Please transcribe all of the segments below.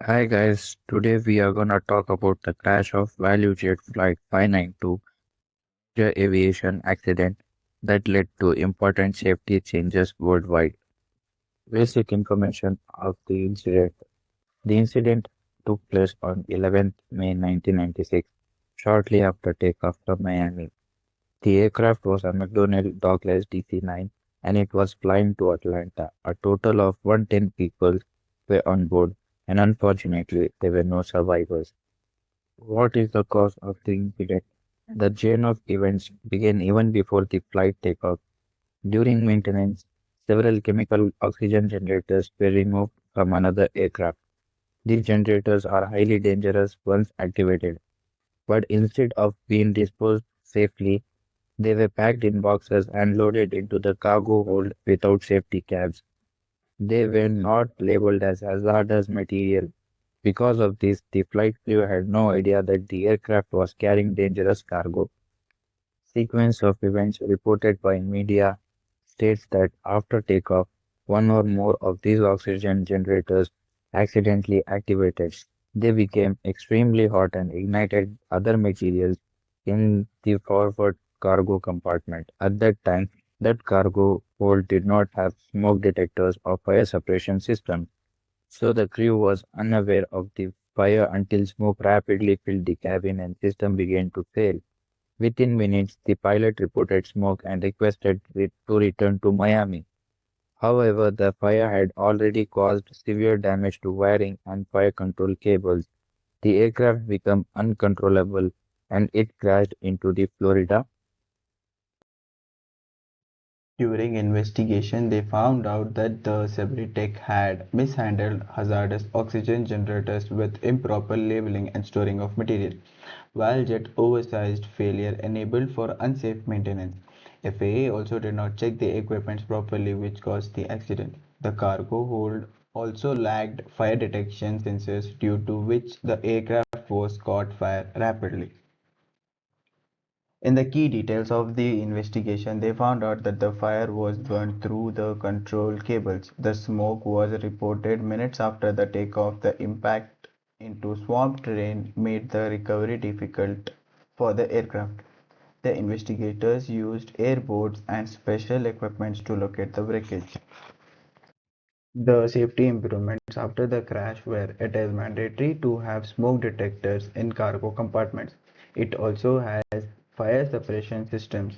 Hi guys, today we are gonna talk about the crash of ValuJet Flight 592, the aviation accident that led to important safety changes worldwide. Basic information of the incident. The incident took place on 11th May 1996, shortly after takeoff from Miami. The aircraft was a McDonnell Douglas DC-9 and it was flying to Atlanta. A total of 110 people were on board and unfortunately there were no survivors. What is the cause of the incident? The chain of events began even before the flight takeoff. During maintenance, several chemical oxygen generators were removed from another aircraft. These generators are highly dangerous once activated, but instead of being disposed safely, they were packed in boxes and loaded into the cargo hold without safety cabs. They were not labeled as hazardous material. Because of this, the flight crew had no idea that the aircraft was carrying dangerous cargo. Sequence of events reported by media states that after takeoff, one or more of these oxygen generators accidentally activated. They became extremely hot and ignited other materials in the forward cargo compartment. At that time, that cargo hold did not have smoke detectors or fire suppression systems, so the crew was unaware of the fire until smoke rapidly filled the cabin and system began to fail. Within minutes, the pilot reported smoke and requested it to return to Miami. However, the fire had already caused severe damage to wiring and fire control cables. The aircraft became uncontrollable and it crashed into the Florida. During investigation, they found out that the Tech had mishandled hazardous oxygen generators with improper labeling and storing of material, while jet oversized failure enabled for unsafe maintenance. FAA also did not check the equipment properly, which caused the accident. The cargo hold also lacked fire detection sensors, due to which the aircraft was caught fire rapidly. In the key details of the investigation, they found out that the fire was burned through the control cables. The smoke was reported minutes after the takeoff. The impact into swamp terrain made the recovery difficult for the aircraft. The investigators used airboats and special equipment to locate the wreckage. The safety improvements after the crash were: it is mandatory to have smoke detectors in cargo compartments. It also has fire suppression systems.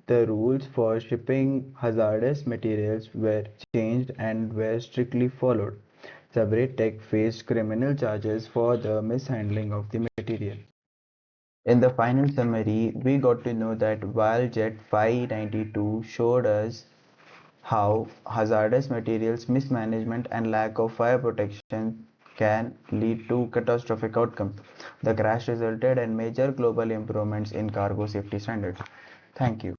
The rules for shipping hazardous materials were changed and were strictly followed. Tech faced criminal charges for the mishandling of the material. In the final summary, we got to know that ValuJet 592 showed us how hazardous materials mismanagement and lack of fire protection can lead to catastrophic outcomes. The crash resulted in major global improvements in cargo safety standards. Thank you.